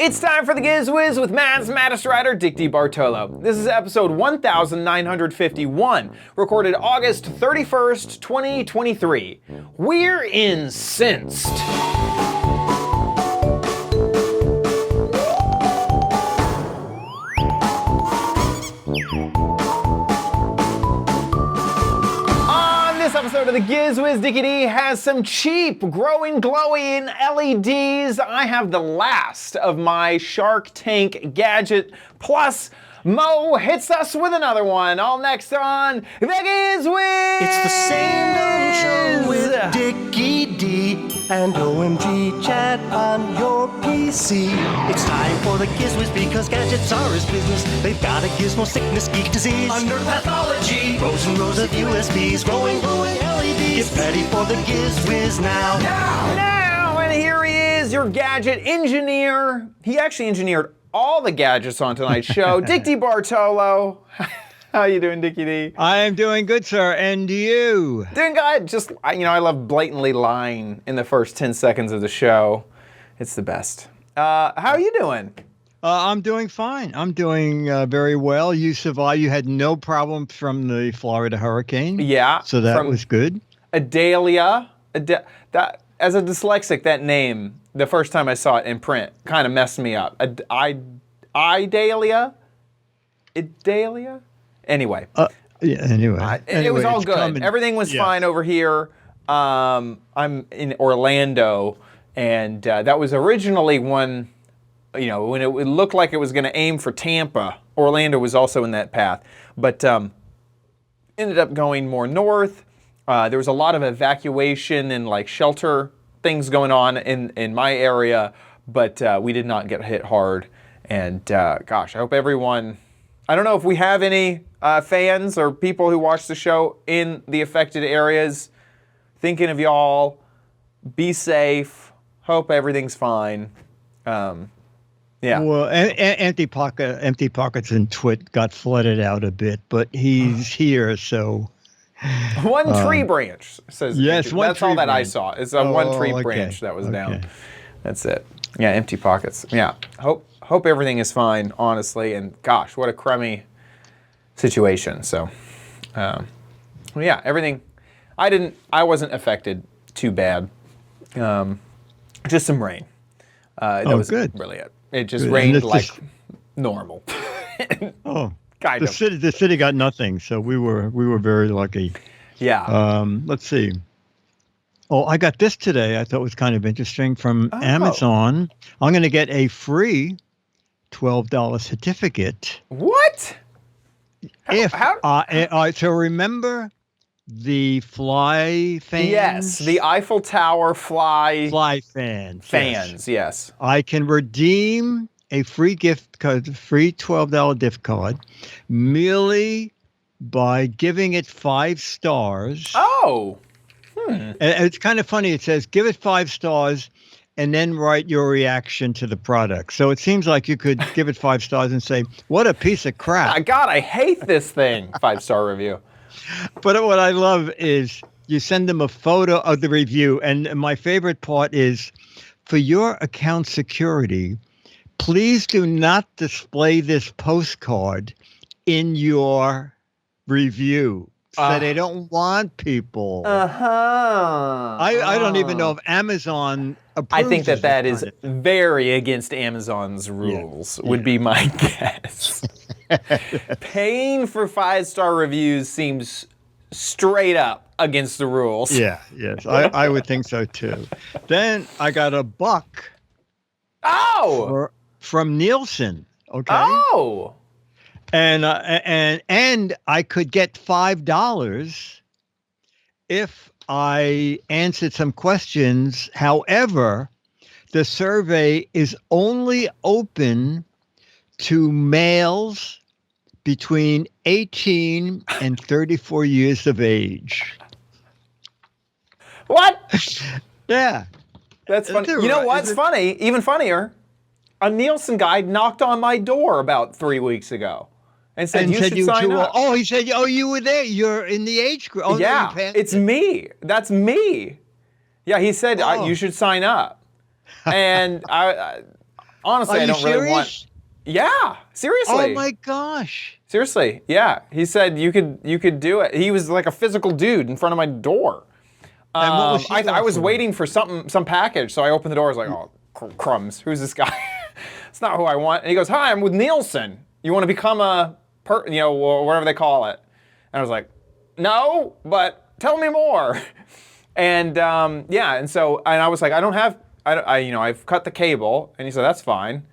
It's time for the Giz Wiz with Matt's Maddest writer, Dick DeBartolo. This is episode 1951, recorded August 31st, 2023. We're incensed. This episode of the Giz Wiz, Dickie D has some cheap, growing, glowing LEDs. I have the last of my Shark Tank gadget, plus Mo hits us with another one. All next on the Giz Wiz. It's the same dumb show with Dickie D and OMG chat on your PC. It's time for the Giz Wiz because gadgets are his business. They've got a gizmo sickness, geek disease, under pathology, rows and rows of USBs, glowing LEDs. Get ready for the Giz Wiz now. Now, and here he is, your gadget engineer. He actually engineered all the gadgets on tonight's show. Dick DeBartolo. How you doing, Dickie D? I am doing good, sir. And you? Doing good. Just, I love blatantly lying in the first 10 seconds of the show. It's the best. How are you doing? I'm doing fine. I'm doing very well. You survived. You had no problems from the Florida hurricane. Yeah. So that was good. Adalia. That, as a dyslexic, that name, the first time I saw it in print, kind of messed me up. Idalia? Idalia? Anyway. It was all good. Everything was fine over here. I'm in Orlando, and that was originally when it looked like it was going to aim for Tampa. Orlando was also in that path, but ended up going more north. There was a lot of evacuation and shelter things going on in my area, but we did not get hit hard. And gosh, I hope everyone, I don't know if we have any fans or people who watch the show in the affected areas. Thinking of y'all. Be safe. Hope everything's fine. Yeah. Well, Empty Pockets and Twit got flooded out a bit, but he's here, so. One tree branch says. Yes, that's all that branch. I saw. It's a one tree branch that was down. That's it. Yeah, Empty Pockets. Yeah. Hope everything is fine, honestly. And gosh, what a crummy situation. So, yeah, everything. I wasn't affected too bad. Just some rain. That was good. Really it. It just rained like normal. Kind of. The city got nothing, so we were very lucky. Yeah. Let's see. Oh, I got this today. I thought was kind of interesting from Amazon. I'm going to get a free $12 certificate. What? So remember the fly fans? Yes, the Eiffel Tower fly fans. Yes. I can redeem a free gift card, free $12 gift card, merely by giving it 5 stars. Oh. And it's kind of funny. It says, give it 5 stars and then write your reaction to the product. So it seems like you could give it 5 stars and say, what a piece of crap. God, I hate this thing. 5-star review. But what I love is you send them a photo of the review. And my favorite part is, for your account security, please do not display this postcard in your review. So they don't want people. I don't even know if Amazon approves. I think that is very against Amazon's rules, would be my guess. Paying for 5-star reviews seems straight up against the rules. Yeah, yes. I would think so too. Then I got a $1. Oh! From Nielsen. Okay. Oh! And I could get $5 if I answered some questions. However, the survey is only open to males between 18 and 34 years of age. What? Yeah. That's funny. You know what's funny? Even funnier. A Nielsen guy knocked on my door about 3 weeks ago. And said, you should sign up. Oh, he said, oh, you were there. You're in the age group. Oh, yeah, no, it's me. That's me. Yeah, he said, you should sign up. And honestly, I don't really want. Yeah, seriously. Oh my gosh. Seriously, yeah. He said you could do it. He was like a physical dude in front of my door. And what was I was waiting for some package, so I opened the door. I was like, oh, crumbs. Who's this guy? It's not who I want. And he goes, hi, I'm with Nielsen. You want to become whatever they call it. And I was like, no, but tell me more. And and I was like, I've cut the cable. And he said, that's fine.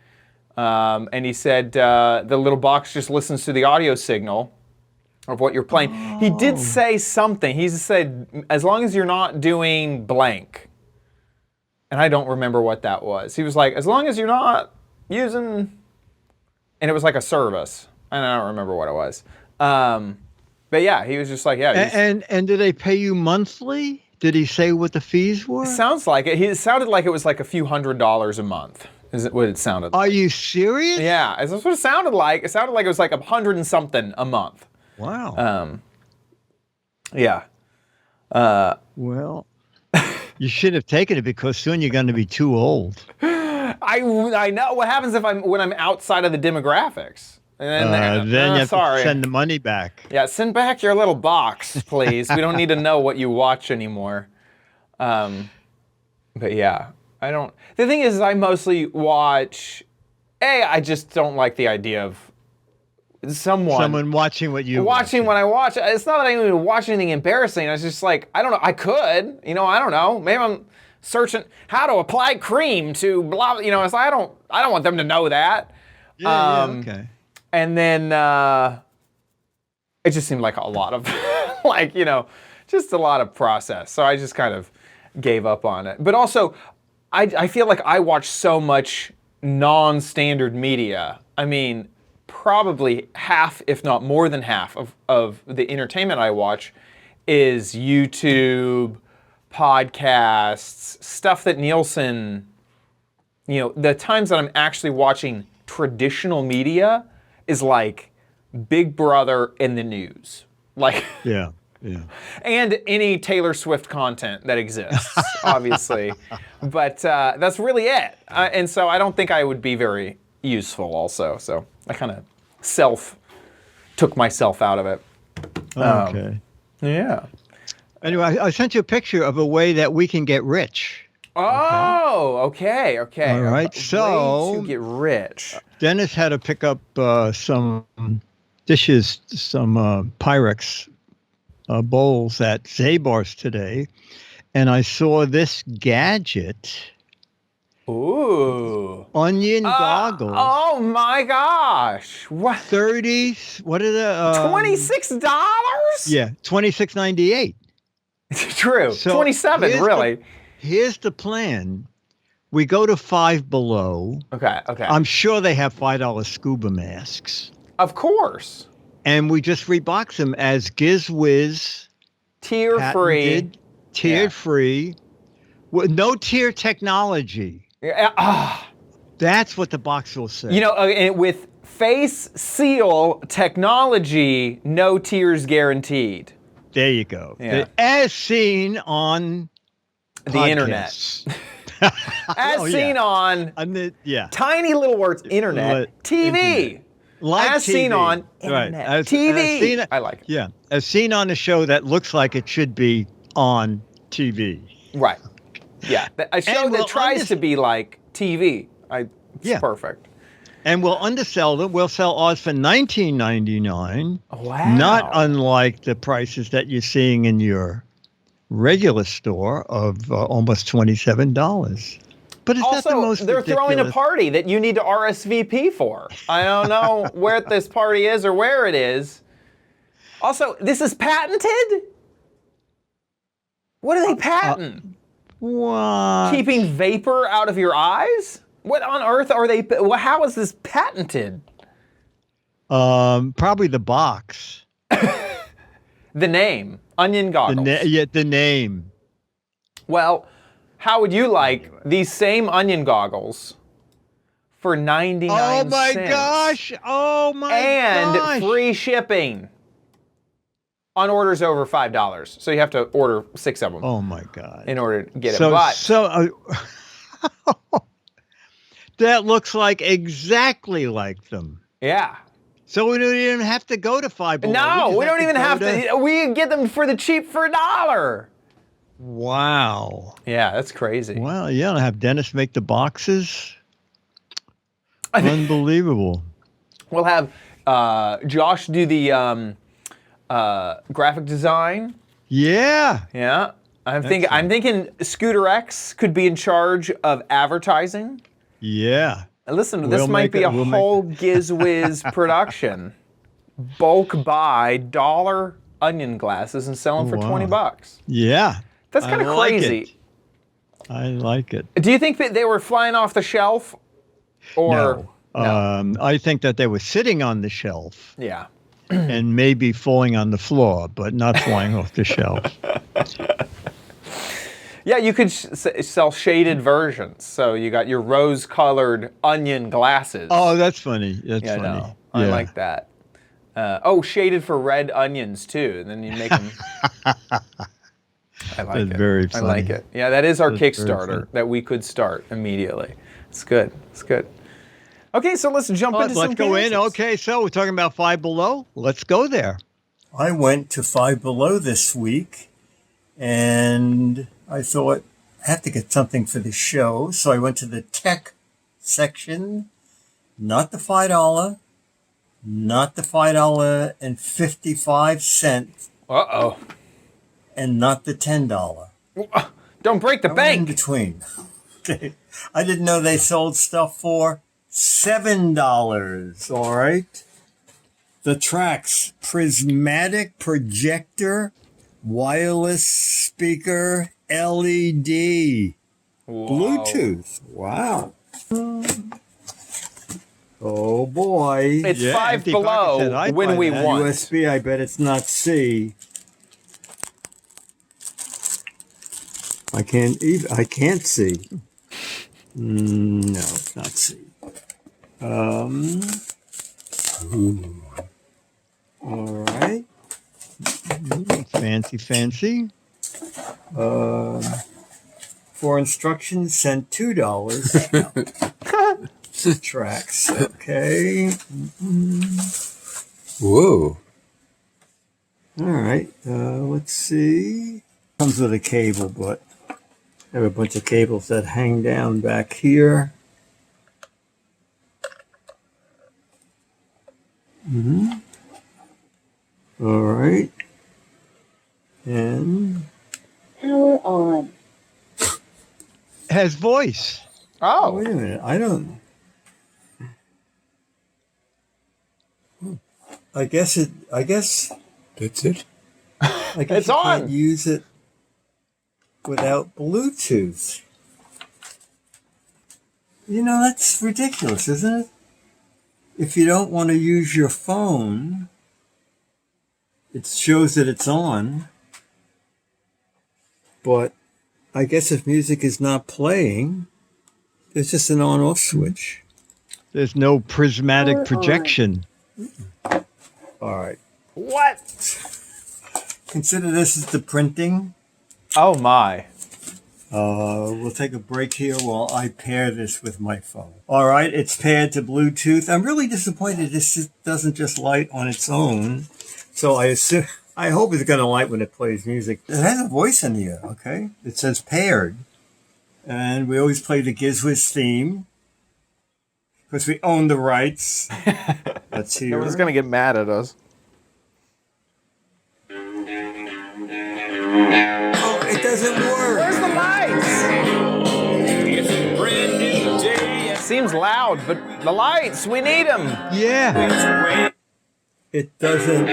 And he said, the little box just listens to the audio signal of what you're playing. Oh. He did say something. He said, as long as you're not doing blank. And I don't remember what that was. He was like, as long as you're not using, and it was like a service. And I don't remember what it was. But yeah, he was just like, yeah. And did they pay you monthly? Did he say what the fees were? Sounds like it. It sounded like it was like a few $100s a month. Is it what it sounded like? Are you serious? Yeah, that's what it sounded like. It sounded like it was like $100 and something a month. Wow. Yeah. Well, you should have taken it because soon you're going to be too old. I know. What happens when I'm outside of the demographics? And then you have to send the money back. Yeah, send back your little box, please. We don't need to know what you watch anymore. But yeah, I don't. The thing is, I mostly watch. I just don't like the idea of someone watching what you watching what I watch. It's not that I even watch anything embarrassing. It's just like, I don't know. I could, I don't know. Maybe I'm searching how to apply cream to blah. It's like, I don't want them to know that. Yeah, okay. And then it just seemed like a lot of, just a lot of process. So I just kind of gave up on it. But also, I feel like I watch so much non-standard media. I mean, probably half, if not more than half, of the entertainment I watch is YouTube, podcasts, stuff that Nielsen, the times that I'm actually watching traditional media is like Big Brother and the news. Yeah. And any Taylor Swift content that exists, obviously. But that's really it. And so I don't think I would be very useful also. So I kind of took myself out of it. Okay. Yeah. Anyway, I sent you a picture of a way that we can get rich. Oh, okay. All right, so way to get rich. Dennis had to pick up some dishes, some Pyrex bowls at Zabar's today, and I saw this gadget. Ooh. Onion goggles. Oh my gosh. What? 30, what are the... $26? Yeah, $26.98. True. So 27, really. Here's the plan. We go to Five Below. Okay. I'm sure they have $5 scuba masks. Of course. And we just rebox them as Giz Wiz. Tier-free. Tier-free. With no tier technology. Yeah. That's what the box will say. And with face seal technology, no tiers guaranteed. There you go. Yeah. As seen on the internet. As seen on tiny little words, internet, TV. Like as TV. Seen on internet, right. TV. I like it. Yeah, as seen on a show that looks like it should be on TV. Right. Yeah, a show that tries to be like TV. It's perfect. And we'll undersell them. We'll sell ours for $19.99. Wow. Not unlike the prices that you're seeing in your regular store of almost $27. But it's not the most they're ridiculous. Throwing a party that you need to RSVP for. I don't know where this party is or where it is. Also, this is patented? What do they patent? What? Keeping vapor out of your eyes? What on earth are they? How is this patented? Probably the box. The name, Onion Goggles. The name. Well, how would you like these same Onion Goggles for 99 cents? Oh my cents? gosh! Oh my and gosh! And free shipping on orders over $5. So you have to order 6 of them. Oh my God! In order to get it. That looks like exactly like them. Yeah. So we don't even have to go to Five Below. No, we don't even have to. We get them for the cheap for $1. Wow. Yeah, that's crazy. Well, yeah, have Dennis make the boxes. Unbelievable. We'll have Josh do the graphic design. Yeah. Yeah. I'm thinking Scooter X could be in charge of advertising. Yeah. Listen, this might be a whole Giz Wiz production. Bulk buy dollar onion glasses and sell them for $20. Yeah. That's kind of crazy. I like it. Do you think that they were flying off the shelf? Or no. I think that they were sitting on the shelf. Yeah. And maybe falling on the floor, but not flying off the shelf. Yeah, you could sell shaded versions. So you got your rose-colored onion glasses. Oh, that's funny. That's funny. No, I like that. Shaded for red onions too, and then you make them. I like it. Very funny. I like it. Yeah, that is our Kickstarter that we could start immediately. It's good. It's good. Okay, so let's jump into some Let's go in. Okay, so we're talking about Five Below. Let's go there. I went to Five Below this week, and I thought I have to get something for the show, so I went to the tech section, not the $5, not the $5.55. Uh-oh. And not the $10. Don't break the bank. In between. Okay. I didn't know they sold stuff for $7. All right. The Trax prismatic projector, wireless speaker, LED, Bluetooth. Wow. Oh boy. It's Five Below when we want. USB, I bet it's not C. I can't see. No, it's not C. All right. Fancy. For instructions, send $2. Tracks. Okay. Whoa. All right. Let's see. Comes with a cable, but I have a bunch of cables that hang down back here. All right. And power on. Has voice. Oh. Wait a minute. I don't. I guess. That's it. I guess It's you on. can't use it without Bluetooth. You know, that's ridiculous, isn't it? If you don't want to use your phone, it shows that it's on. But I guess if music is not playing, there's just an on-off switch. There's no prismatic projection. All right. What? Consider this as the printing. Oh my. We'll take a break here while I pair this with my phone. All right, it's paired to Bluetooth. I'm really disappointed this doesn't just light on its own. So I hope it's going to light when it plays music. It has a voice in here, okay? It says paired. And we always play the Giz Wiz theme because we own the rights. Let's hear. Everyone's going to get mad at us. Oh, it doesn't work. Where's the lights? It's a brand new day. It seems loud, but the lights, we need them. Yeah. It doesn't.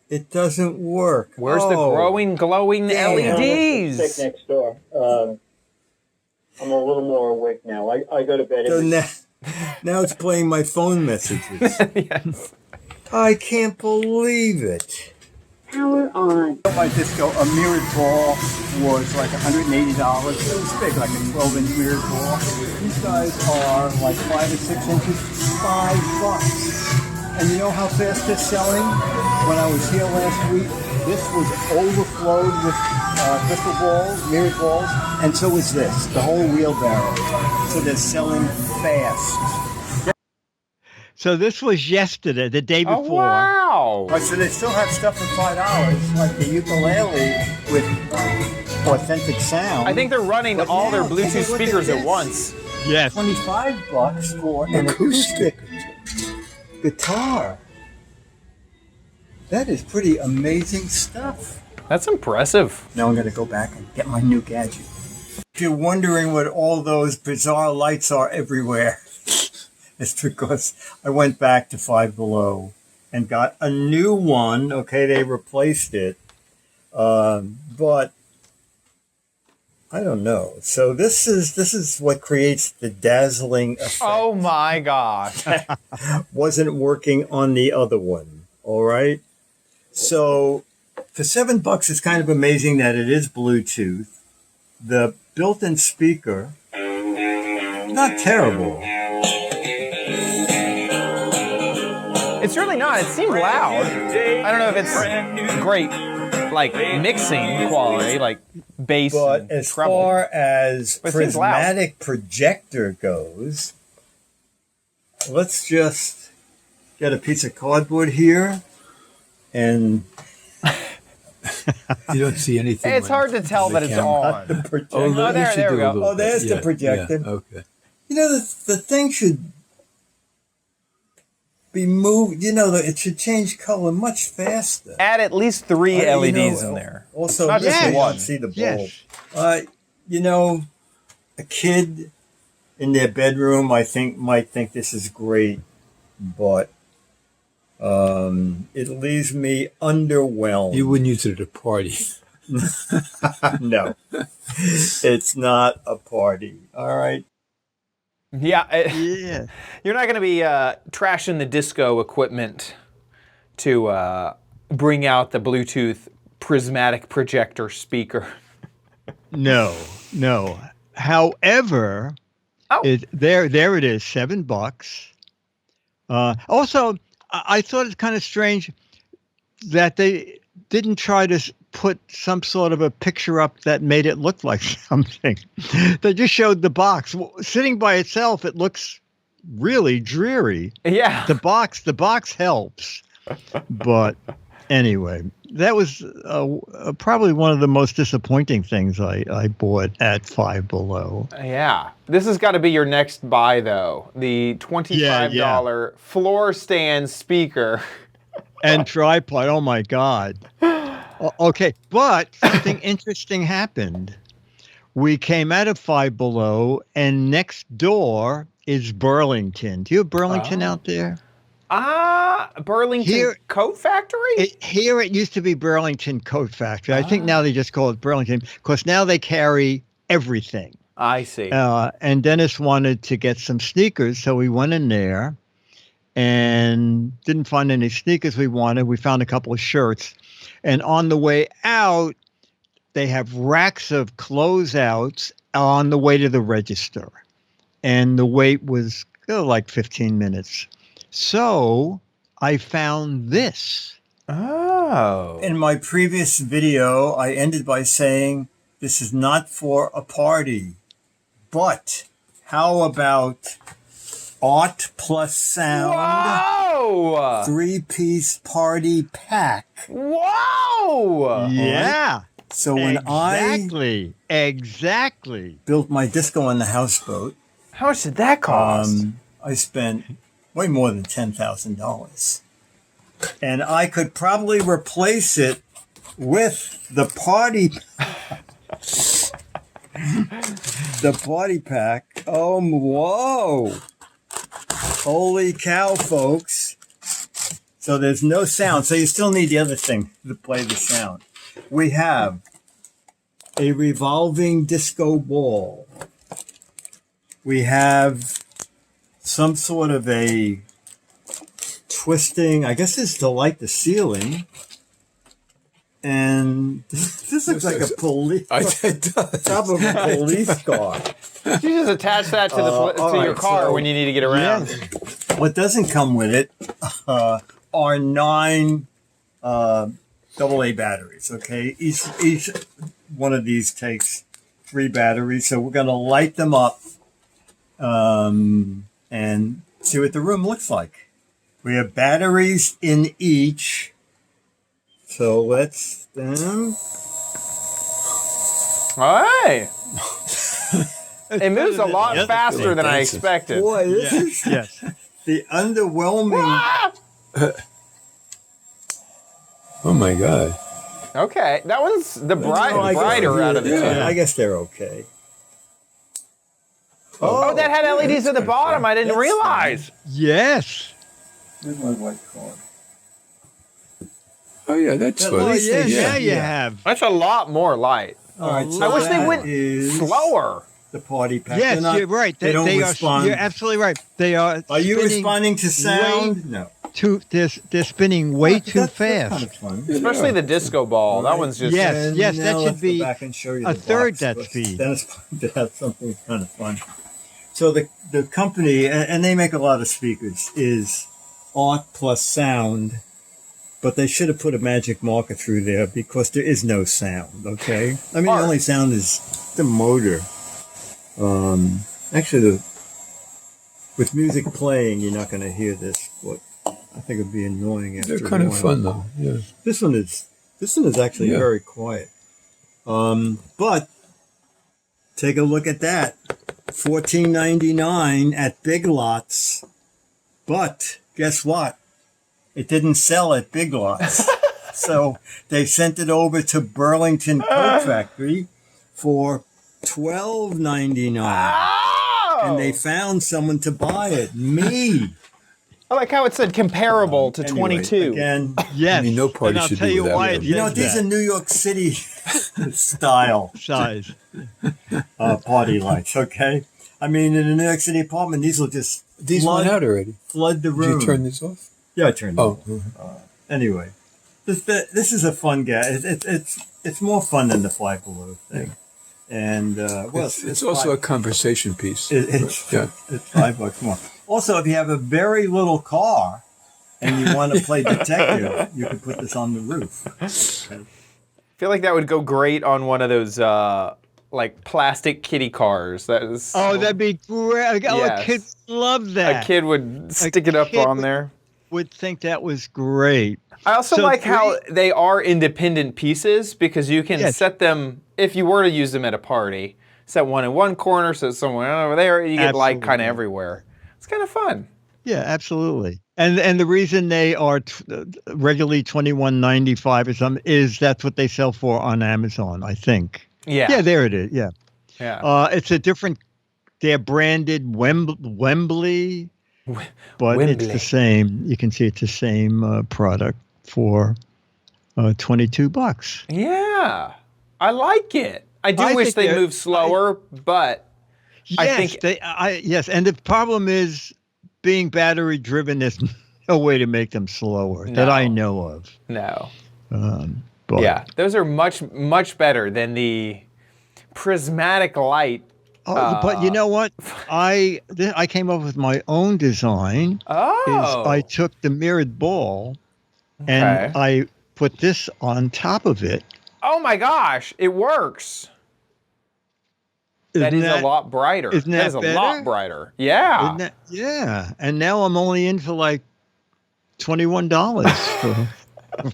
It doesn't work. Where's the growing, glowing LEDs? Check next door. I'm a little more awake now. I go to bed every Now it's playing my phone messages. Yes. I can't believe it. power on. My disco, a mirrored ball was like $180. It was big, like a 12-inch mirrored ball. These guys are like 5 or 6 inches, $5. And you know how fast they're selling? When I was here last week, this was over overflowed with crystal balls, mirrored balls, and so is this, the whole wheelbarrow. So they're selling fast. So this was yesterday, the day before. Oh, wow. Right, so they still have stuff for $5, like the ukulele with authentic sound. I think they're running But all their now, Bluetooth take a look at speakers at this. once. Yes. $25 for an acoustic guitar. That is pretty amazing stuff. That's impressive. Now I'm going to go back and get my new gadget. If you're wondering what all those bizarre lights are everywhere, it's because I went back to Five Below and got a new one. Okay, they replaced it. But I don't know. So this is what creates the dazzling effect. Oh my gosh. Wasn't working on the other one. All right. So for $7, it's kind of amazing that it is Bluetooth. The built-in speaker, not terrible. It's really not. It seemed loud. I don't know if it's great, like mixing quality, like bass But and as treble. far as But it seems loud. prismatic projector goes, let's just get a piece of cardboard here and You don't see anything. It's hard to tell that it's on. the projector. Oh, Oh, there we go. Oh, there's the projector. Yeah, okay. You know, the thing should be moved. You know, it should change color much faster. Add at least 3 You LEDs know, in there. Also, Not just you one. don't see the bulb. Yes. You know, a kid in their bedroom, might think this is great, but it leaves me underwhelmed. You wouldn't use it at a party. No, it's not a party. All right. Yeah, Yeah. you're not going to be trashing the disco equipment to bring out the Bluetooth prismatic projector speaker. No. However, there it is, $7. Also, I thought it's kind of strange that they didn't try to put some sort of a picture up that made it look like something. They just showed the box. Sitting by itself, it looks really dreary. Yeah. The box helps. But anyway, that was probably one of the most disappointing things I bought at Five Below. Yeah. This has got to be your next buy, though. The $25 floor stand speaker. And tripod. Oh, my God. Okay, but something interesting happened. We came out of Five Below, and next door is Burlington. Do you have Burlington out there? Burlington Coat Factory? Here it used to be Burlington Coat Factory. I think now they just call it Burlington because now they carry everything. I see. And Dennis wanted to get some sneakers, so we went in there and didn't find any sneakers we wanted. We found a couple of shirts. And on the way out, they have racks of closeouts on the way to the register. And the wait was like 15 minutes. So I found this. Oh. In my previous video, I ended by saying this is not for a party. But how about art plus sound? Whoa! 3-piece party pack. Whoa! Yeah. So when Exactly. built my disco on the houseboat, How much did that cost? I spent way more than $10,000. And I could probably replace it with the party the party pack. Oh, whoa. Holy cow, folks. So there's no sound. So you still need the other thing to play the sound. We have a revolving disco ball. We have some sort of a twisting, I guess it's to light the ceiling. And this looks like a police, top of a police car. You just attach that to your car when you need to get around. What doesn't come with it are 9 AA batteries. Okay, each one of these takes 3 batteries. So we're going to light them up and see what the room looks like. We have batteries in each. So let's. Hey. It moves a lot faster than I expected. Boy, this is the underwhelming. Oh my God. Okay, that was the brighter out of the two. I guess they're okay. Oh, that had LEDs at the bottom. I didn't realize. Yes. Where's my white card? Oh yeah, that's That fun. light Yeah, station. now you have. That's a lot more light. All right, so I wish they that went is slower. The party pack. Yes, you're right. They don't respond. You're absolutely right. They are. Are you spinning responding to sound? No. They're spinning way too That's fast. kind of fun. Especially the disco ball. That one's just... Yes, And yes, now that should let's go be back and show you a the third box, that but speed. Then it's fun to have something kind of fun. So the company, and they make a lot of speakers, is art plus sound, but they should have put a magic marker through there because there is no sound, okay? I mean, the only sound is the motor. Actually, with music playing, you're not going to hear this, but I think it'd be annoying after They're kind a of while. fun though. Yeah. This one is actually very quiet. But take a look at that. $14.99 at Big Lots. But guess what? It didn't sell at Big Lots. So they sent it over to Burlington Coat Factory for $12.99. Oh! And they found someone to buy it. Me. I like how it said comparable to Anyway, 22. Again, Yes. I mean, no party and I'll should tell be you without why them. it you know, did these are that. New York City style Size. party lights, okay? I mean, in a New York City apartment, these will just These went out already. flood the Did room. you turn these off? Yeah, I turned them Oh. off. Anyway, this is a fun game. It's more fun than the Five Below thing. And, well, It's also a conversation piece. it's Yeah. $5 more. Also, if you have a very little car and you want to play detective, you can put this on the roof. I feel like that would go great on one of those like plastic kitty cars. That is. Oh, that'd be great. Oh, Yes. a kid would love that. A kid would stick it up kid on would- there. Would think that was great. I also So like how they are independent pieces because you can Yes. set them, if you were to use them at a party, set one in one corner, set someone over there, you get light kind of Absolutely. everywhere. It's kind of fun. Yeah, absolutely. And the reason they are regularly $21.95 or something is that's what they sell for on Amazon, I think. Yeah. Yeah, there it is. Yeah. Yeah. It's a different. They're branded Wembley, but Wembley. it's the same. You can see it's the same product for $22. Yeah. I like it. I do I wish think they they're- moved slower, but I Yes, think yes, and the problem is being battery driven. There's no way to make them slower that I No. know of. no. But Yeah, those are much better than the prismatic light. But you know what? I came up with my own design. Oh. I took the mirrored ball Okay. and I put this on top of it. Oh my gosh, it works. That is a lot brighter. Isn't That that is a better? lot brighter. Yeah. Isn't that, yeah. And now I'm only in for like $21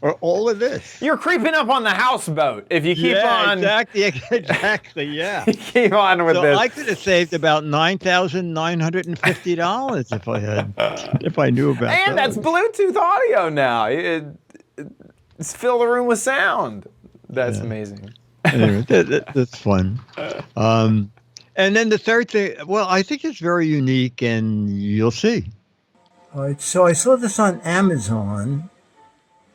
for all of this. You're creeping up on the houseboat if you keep on Exactly, yeah. keep on with So this. I could have saved about $9,950 if I knew about And that's those. Bluetooth audio now. It's fill the room with sound. That's amazing. Anyway, that's fun. And then the third thing, well, I think it's very unique, and you'll see. All right, so I saw this on Amazon,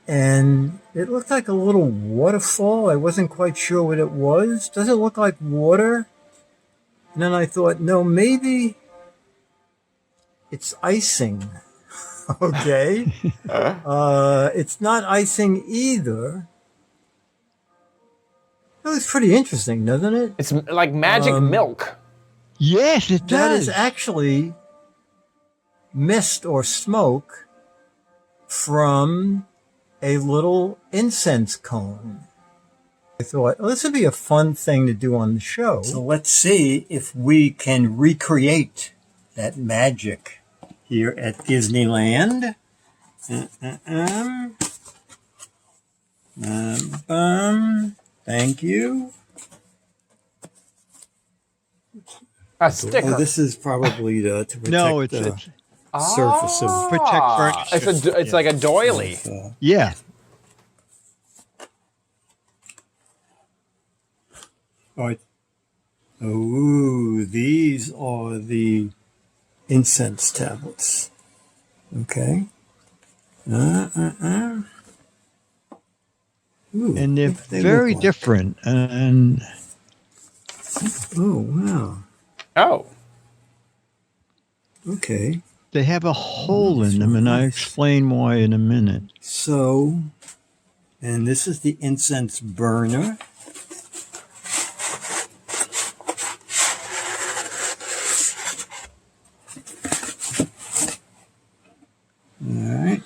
and it looked like a little waterfall. I wasn't quite sure what it was. Does it look like water? And then I thought, no, maybe it's icing. Okay. It's not icing either. That was pretty interesting, doesn't it? It's like magic milk. Yes, it That does. is actually mist or smoke from a little incense cone. I thought, oh, this would be a fun thing to do on the show. So let's see if we can recreate that magic here at Disneyland. Thank you. A sticker. Oh, this is probably to protect the surface of protect furniture. It's like a doily. Yeah. All right. Oh, these are the incense tablets. Okay. Ooh, And they're very different. And oh, wow. Oh. Okay. they have a hole in them, and I'll explain why in a minute. So, and this is the incense burner. All right.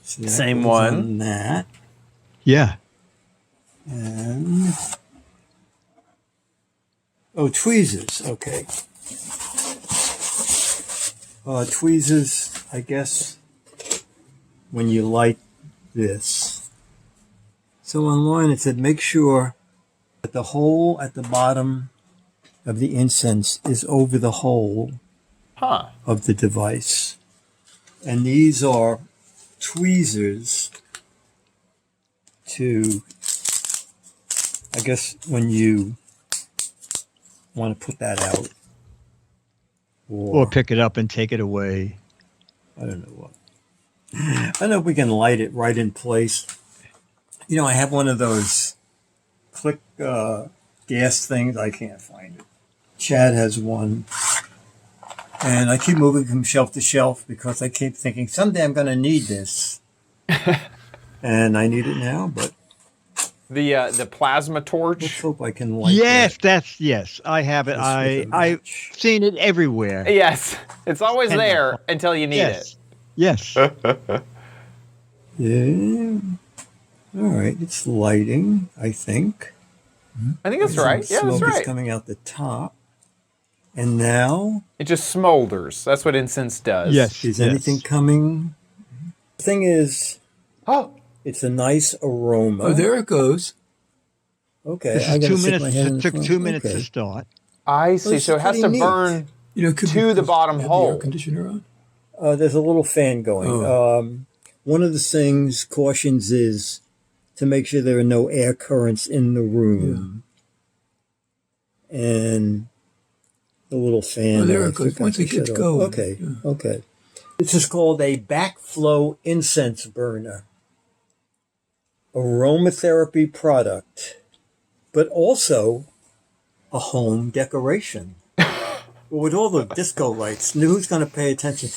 So that Same goes one. on that. Yeah. And tweezers. Okay. Tweezers, I guess, when you light this. So online it said make sure that the hole at the bottom of the incense is over the hole of the device. And these are tweezers to, I guess, when you want to put that out. Or pick it up and take it away. I don't know what. I don't know if we can light it right in place. You know, I have one of those click gas things. I can't find it. Chad has one. And I keep moving from shelf to shelf because I keep thinking someday I'm going to need this. And I need it now, but The plasma torch. let's hope I can light Yes, yes, I have it. This with a I've match. seen it everywhere. Yes, it's always there until you need it. Yes. Yeah. All right, it's lighting, I think. I think that's right. Yeah, that's Smoke is right. coming out the top. And now, It just smolders. That's what incense does. Yes. is anything coming? The thing is, Oh, it's a nice aroma. Oh, there it goes. Okay, This I is gotta 2 stick my minutes. head in It the took front. 2 minutes Okay. to start. I see. it's So it has to pretty neat. burn You know, it could to be the bottom have the air hole. conditioner on. There's a little fan going. Oh. One of the things cautions is to make sure there are no air currents in the room. And the little fan. Oh, there I it goes. think I Once it can gets shut off. going. Okay, Yeah. okay. This is called a backflow incense burner. Aromatherapy product, but also a home decoration. Well, with all the disco lights, who's going to pay attention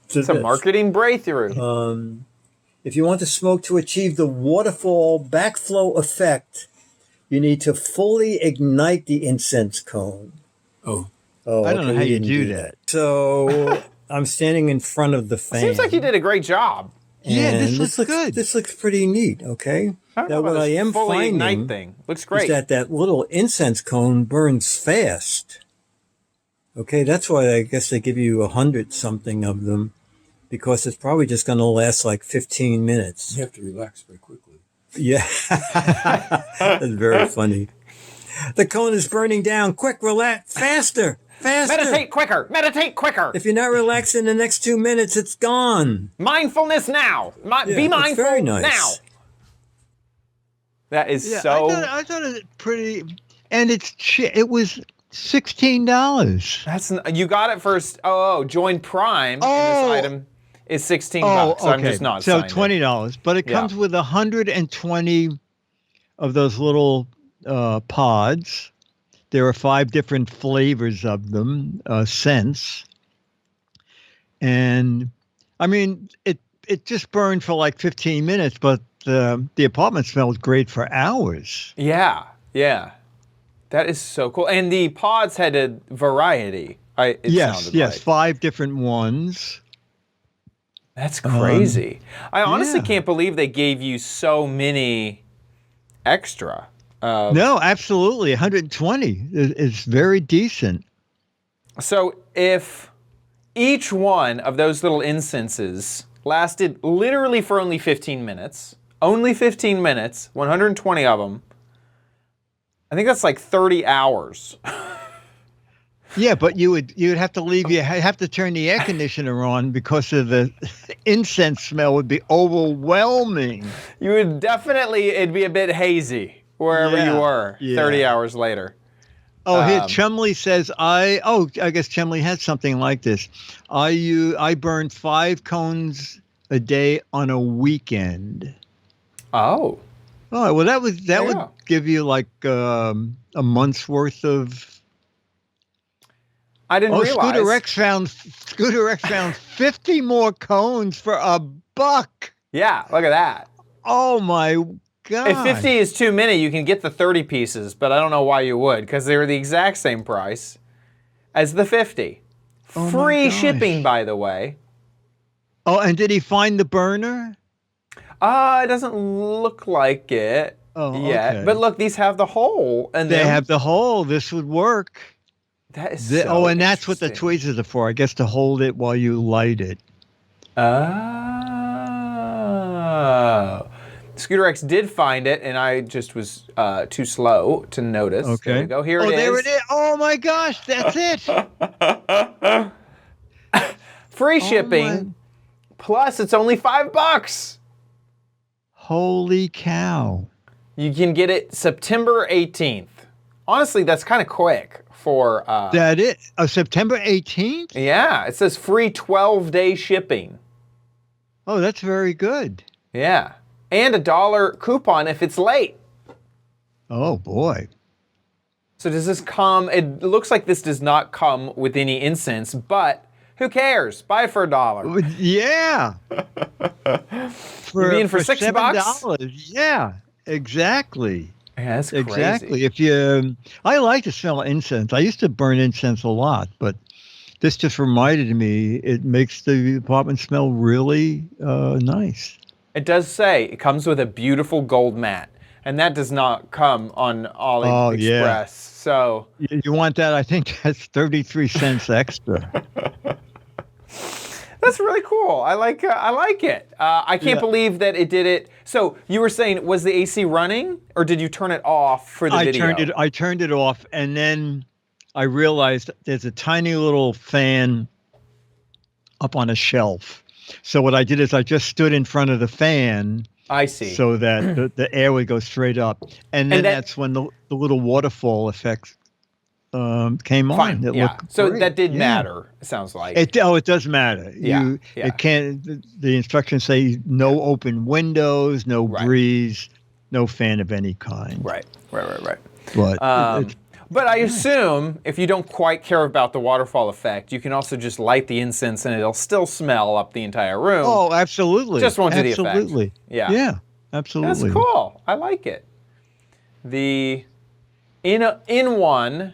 to It's a this? marketing breakthrough. If you want the smoke to achieve the waterfall backflow effect, you need to fully ignite the incense cone. Oh, I don't know how we you didn't do that. So I'm standing in front of the fan. Seems like you did a great job. Yeah, and this looks good. This looks pretty neat. Okay. I don't Now know what about I this am fully ignite finding thing. Looks is great. that little incense cone burns fast. Okay, that's why I guess they give you 100 something of them, because it's probably just going to last like 15 minutes. you have to relax very quickly. Yeah, that's very funny. The cone is burning down. Quick, relax, faster, faster. Meditate quicker. Meditate quicker. If you're not relaxed in the next 2 minutes, it's gone. Mindfulness now. Be it's mindful very nice. now. That is Yeah, so. I thought it pretty, and it's it was $16. That's you got it first. Join Prime. And Oh. this item is $16. So I'm just not. So signing it. $20, but it comes with 120 of those little pods. There are 5 different flavors of them, scents, and I mean it just burned for like 15 minutes, but the apartment smelled great for hours. Yeah, yeah. That is so cool. And the pods had a variety. It Yes, sounded yes, like. 5 different ones. That's crazy. I honestly can't believe they gave you so many extra. No, absolutely. 120 is very decent. So if each one of those little incenses lasted literally for only 15 minutes, 120 of them, I think that's like 30 hours. Yeah, but you'd have to turn the air conditioner on because of the incense smell would be overwhelming. You would definitely, it'd be a bit hazy wherever you were 30 hours later. Oh, here Chumley says I guess Chumley has something like this. I burn 5 cones a day on a weekend. Oh. Oh, well that would give you like a month's worth of. I didn't realize. Scooter X found 50 more cones for $1. Yeah, look at that. Oh my God. If 50 is too many, you can get the 30 pieces, but I don't know why you would, because they were the exact same price as the 50. Free shipping, by the way. Oh, and did he find the burner? It doesn't look like it yet. Okay. But look, these have the hole. And they have the hole. This would work. That is and that's what the tweezers are for, I guess, to hold it while you light it. Oh. Scooter X did find it, and I just was too slow to notice. Okay. There we go. Here it is. There it is. Oh, my gosh. That's it. Free shipping. Plus, it's only $5. Holy cow. You can get it September 18th. Honestly, that's kind of quick for... that it? September 18th? Yeah, it says free 12-day shipping. Oh, that's very good. Yeah. And $1 coupon if it's late. Oh, boy. So does this come... It looks like this does not come with any incense, but who cares? Buy it for $1. Yeah. You mean for $6? Yeah, exactly. Yeah, that's crazy. Exactly. I like to smell incense. I used to burn incense a lot, but this just reminded me it makes the apartment smell really nice. It does say it comes with a beautiful gold mat, and that does not come on AliExpress. Yeah. So you want that? I think that's 33 cents extra. That's really cool. I like it. I can't believe that it did it. So you were saying, was the AC running, or did you turn it off for the video? I turned it off, and then I realized there's a tiny little fan up on a shelf. So what I did is I just stood in front of the fan. I see. So that the air would go straight up, and then that's when the little waterfall effect came fine, on. So that did matter. It sounds like it does matter. It can't. The instructions say no open windows, no breeze, no fan of any kind. Right. But but I assume if you don't quite care about the waterfall effect, you can also just light the incense and it'll still smell up the entire room. Oh, absolutely. Just won't do the effect. Absolutely. Yeah, absolutely. That's cool. I like it. The in-one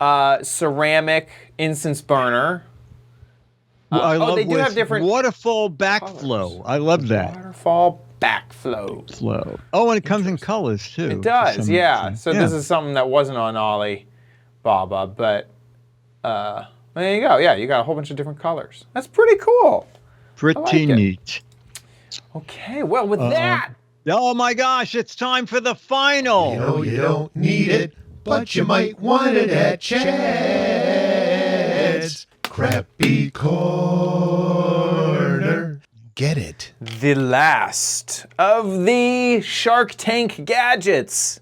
ceramic incense burner. I love they do have different waterfall backflow. I love that. Waterfall backflow. Oh, and it comes in colors too. It does, yeah. So this is something that wasn't on Alibaba, but there you go. Yeah, you got a whole bunch of different colors. That's pretty cool. Pretty neat. Okay, well with that. Oh my gosh, it's time for the final. You know you don't need it, but you might want it at Chad's Crappy Corner. Get it. The last of the Shark Tank gadgets.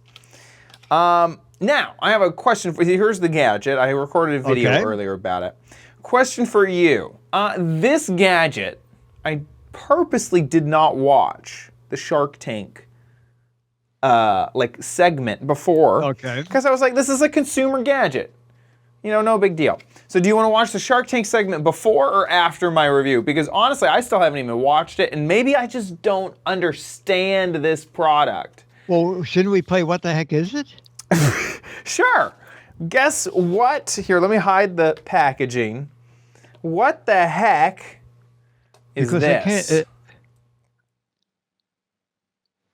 Now, I have a question for you. Here's the gadget. I recorded a video earlier about it. Question for you. This gadget, I purposely did not watch the Shark Tank segment before. Okay. Because I was like, this is a consumer gadget. You know, no big deal. So do you want to watch the Shark Tank segment before or after my review? Because honestly, I still haven't even watched it, and maybe I just don't understand this product. Well, shouldn't we play What the Heck Is It? Sure. Guess what? Here, let me hide the packaging. What the heck is because this.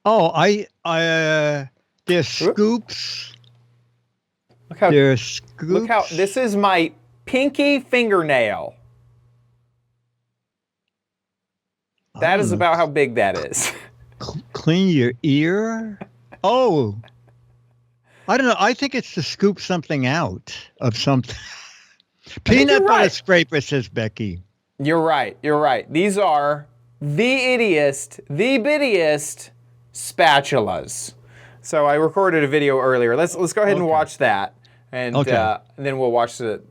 I can't. There's scoops. Look how, there's scoops. Look how, this is my pinky fingernail. That is about how big that is. Clean your ear? Oh. I don't know. I think it's to scoop something out of something. Peanut butter scraper, says Becky. You're right. You're right. These are the bittiest spatulas. So I recorded a video earlier. Let's go ahead and watch that, and then we'll watch the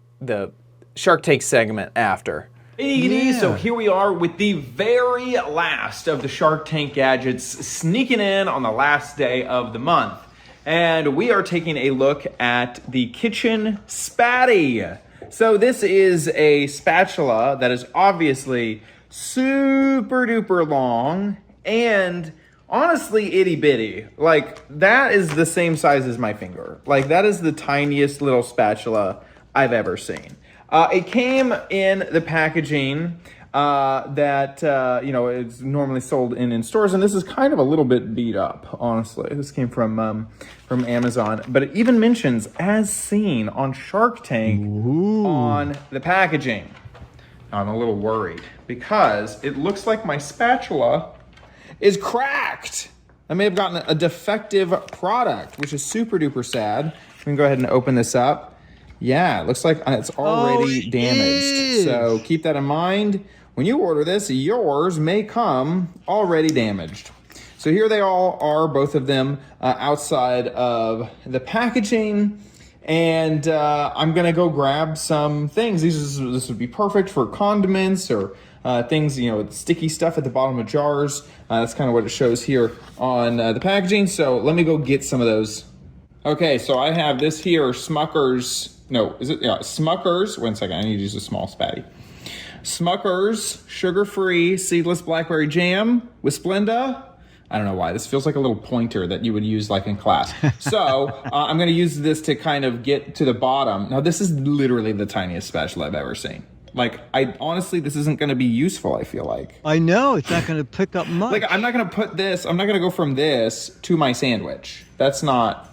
Shark Tank segment after. Yeah. So here we are with the very last of the Shark Tank gadgets sneaking in on the last day of the month. And we are taking a look at the kitchen spatty. So this is a spatula that is obviously super duper long and honestly itty bitty. Like that is the same size as my finger. Like that is the tiniest little spatula I've ever seen. It came in the packaging that it's normally sold in stores, and this is kind of a little bit beat up, honestly. This came from Amazon, but it even mentions as seen on Shark Tank on the packaging. I'm a little worried because it looks like my spatula is cracked. I may have gotten a defective product, which is super duper sad. We can go ahead and open this up. Yeah, it looks like it's already damaged. So keep that in mind. When you order this, yours may come already damaged. So here they all are, both of them outside of the packaging. And I'm gonna go grab some things. This would be perfect for condiments or things, sticky stuff at the bottom of jars. That's kind of what it shows here on the packaging. So let me go get some of those. Okay, so I have this here, Smucker's. No, is it? Yeah, Smucker's. 1 second, I need to use a small spatty. Smucker's sugar-free seedless blackberry jam with Splenda. I don't know why. This feels like a little pointer that you would use like in class. So I'm going to use this to kind of get to the bottom. Now, this is literally the tiniest spatula I've ever seen. Like, honestly, this isn't going to be useful, I feel like. I know. It's not going to pick up much. Like, I'm not going to go from this to my sandwich. That's not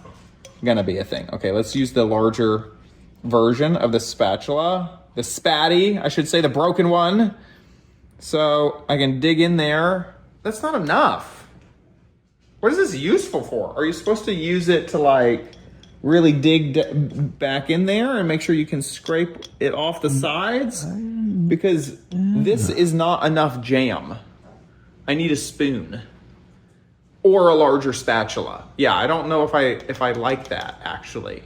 going to be a thing. Okay, let's use the larger version of the spatula. The spatty, I should say, the broken one. So I can dig in there. That's not enough. What is this useful for? Are you supposed to use it to like really dig back in there and make sure you can scrape it off the sides? Because this is not enough jam. I need a spoon or a larger spatula. Yeah, I don't know if I like that actually.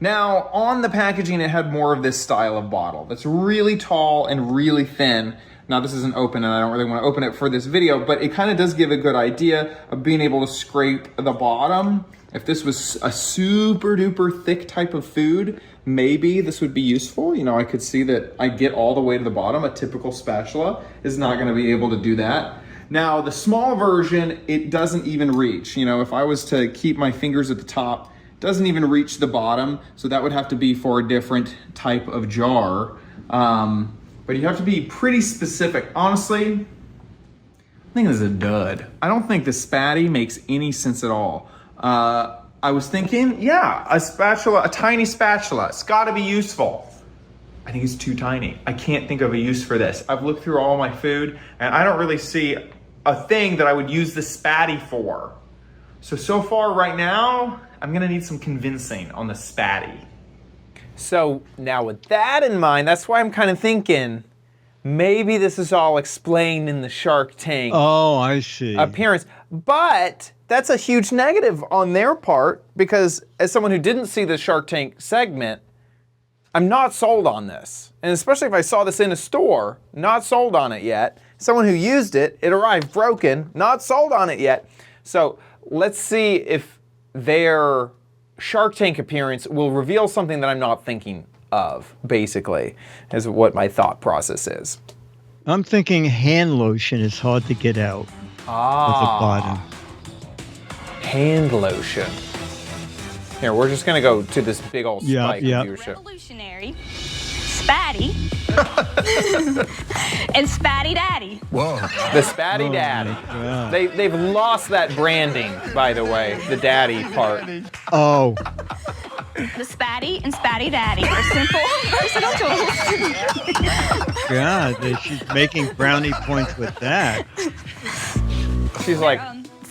Now, on the packaging, it had more of this style of bottle that's really tall and really thin. Now, this isn't open, and I don't really want to open it for this video, but it kind of does give a good idea of being able to scrape the bottom. If this was a super duper thick type of food, maybe this would be useful. I could see that I get all the way to the bottom. A typical spatula is not going to be able to do that. Now, the small version, it doesn't even reach. If I was to keep my fingers at the top, doesn't even reach the bottom, so that would have to be for a different type of jar. But you have to be pretty specific. Honestly, I think this is a dud. I don't think the spatty makes any sense at all. I was thinking, yeah, a tiny spatula, it's gotta be useful. I think it's too tiny. I can't think of a use for this. I've looked through all my food, and I don't really see a thing that I would use the spatty for. So far right now, I'm gonna need some convincing on the spatty. So now with that in mind, that's why I'm kind of thinking maybe this is all explained in the Shark Tank. Oh, I see. Appearance. But that's a huge negative on their part because as someone who didn't see the Shark Tank segment, I'm not sold on this. And especially if I saw this in a store, not sold on it yet. Someone who used it, it arrived broken, not sold on it yet. So let's see if their Shark Tank appearance will reveal something that I'm not thinking of, basically, is what my thought process is. I'm thinking hand lotion is hard to get out at the bottom. Hand lotion. Here, we're just going to go to this big old spike of viewership. Revolutionary Spatty and Spatty Daddy. Whoa. The Spatty Daddy. They've lost that branding, by the way, the daddy part. Oh. The Spatty and Spatty Daddy are simple, versatile tools. God, she's making brownie points with that. She's like,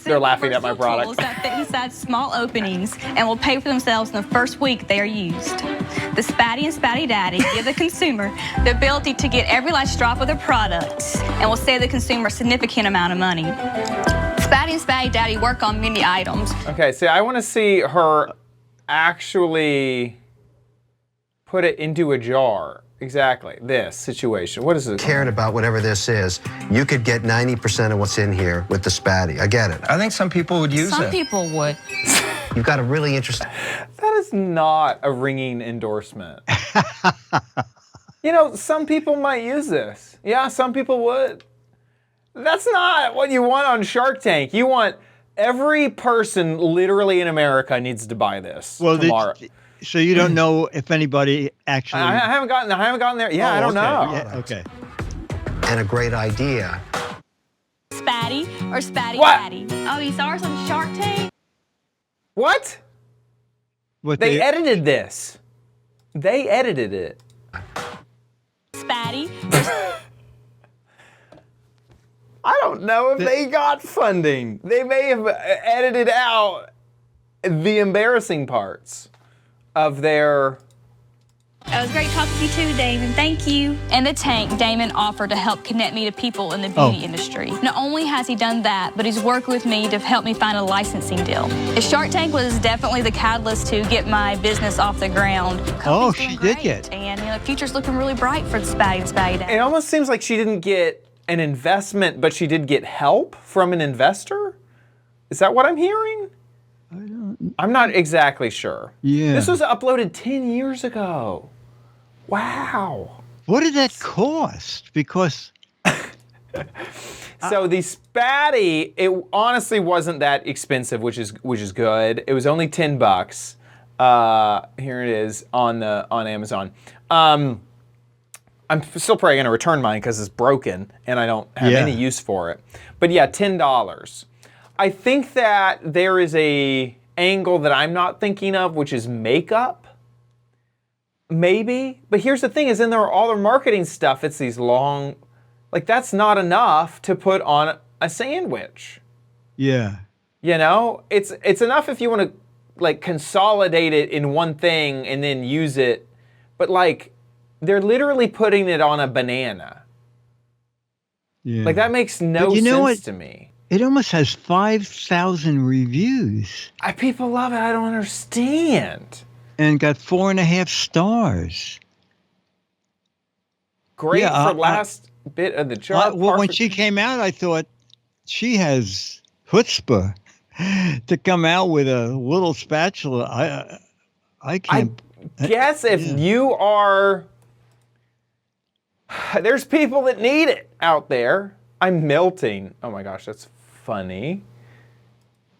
they're laughing at my product. Tools that fit inside small openings and will pay for themselves in the first week they are used. The Spatty and Spatty Daddy give the consumer the ability to get every last drop of their products and will save the consumer a significant amount of money. Spatty and Spatty Daddy work on many items. Okay, see, I want to see her actually put it into a jar. Exactly, this situation. What is it? Cared about whatever this is, you could get 90% of what's in here with the Spatty. I get it. I think some people would use it. Some people would. You've got a really interesting... That is not a ringing endorsement. You know, some people might use this. Yeah, some people would. That's not what you want on Shark Tank. You want every person literally in America needs to buy this tomorrow. So you don't know if anybody actually... I haven't gotten there. Yeah, I don't know. Yeah, okay. And a great idea. Spatty or Spatty What? Daddy? Oh, you saw us on Shark Tank? What? They edited this. They edited it. Spatty. I don't know if they got funding. They may have edited out the embarrassing parts of their... It was great talking to you too, Damon. Thank you. And the tank Damon offered to help connect me to people in the beauty industry. Not only has he done that, but he's worked with me to help me find a licensing deal. The Shark Tank was definitely the catalyst to get my business off the ground. Oh, she did get. And you know, the future's looking really bright for the Spatty and Spatty Daddy. It almost seems like she didn't get an investment, but she did get help from an investor? Is that what I'm hearing? I'm not exactly sure. Yeah. This was uploaded 10 years ago. Wow. What did that cost? Because... So the Spatty, it honestly wasn't that expensive, which is good. It was only $10. Here it is on Amazon. I'm still probably going to return mine because it's broken and I don't have any use for it. But yeah, $10. I think that there is a angle that I'm not thinking of, which is makeup. Maybe. But here's the thing, is in all their marketing stuff, it's these long, like that's not enough to put on a sandwich. Yeah. You know, it's enough if you want to like consolidate it in one thing and then use it. But like, they're literally putting it on a banana. Yeah. Like that makes no sense to me. It almost has 5,000 reviews. People love it. I don't understand. And got 4.5 stars. Great for last bit of the chart. Well, when she came out, I thought she has chutzpah to come out with a little spatula. I can't. I guess if you are, there's people that need it out there. I'm melting. Oh my gosh, that's funny.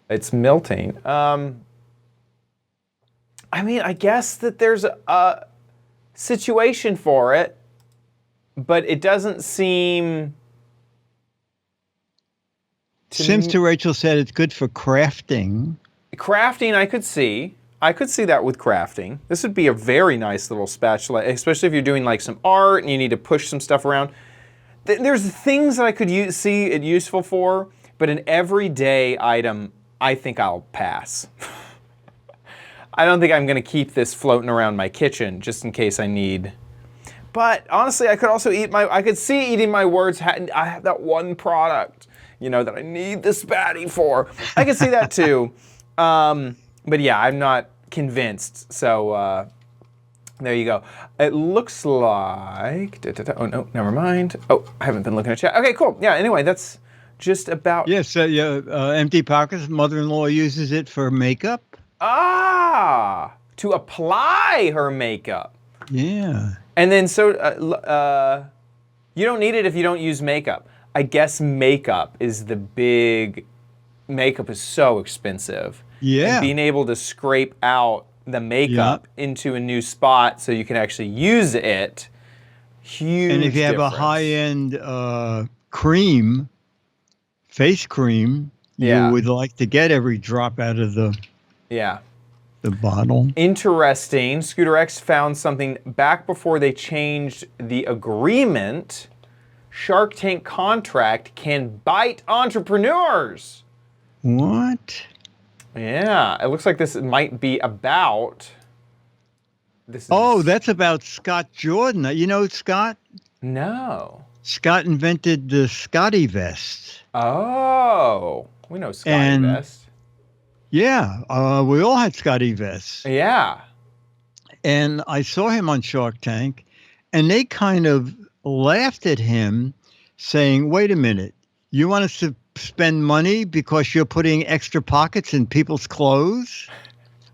It's melting. I mean, I guess that there's a situation for it, but it doesn't seem... To Rachel said it's good for crafting. Crafting, I could see. I could see that with crafting. This would be a very nice little spatula, especially if you're doing like some art and you need to push some stuff around. There's things that I could see it useful for, but an everyday item, I think I'll pass. I don't think I'm going to keep this floating around my kitchen just in case I need. But honestly, I could also I could see eating my words. I have that one product, you know, that I need the spatty for. I could see that too. But yeah, I'm not convinced. So there you go. It looks like, oh no, never mind. Oh, I haven't been looking at chat. Okay, cool. Yeah, anyway, that's just about. Yes, Empty Pockets, mother-in-law uses it for makeup. To apply her makeup. Yeah. And then you don't need it if you don't use makeup. I guess makeup is the big, makeup is so expensive. Yeah. And being able to scrape out the makeup into a new spot so you can actually use it Huge. And if you have a difference. high-end cream, face cream, Yeah. you would like to get every drop out of the bottle. Interesting. Scooter X found something back before they changed the agreement. Shark Tank contract can bite entrepreneurs. What? Yeah, it looks like this might be about. That's about Scott Jordan. You know Scott? No. Scott invented the Scotty vest. Oh, we know Scotty vest. Yeah, we all had Scotty vests. Yeah. And I saw him on Shark Tank, and they kind of laughed at him, saying, "Wait a minute, you want us to spend money because you're putting extra pockets in people's clothes?"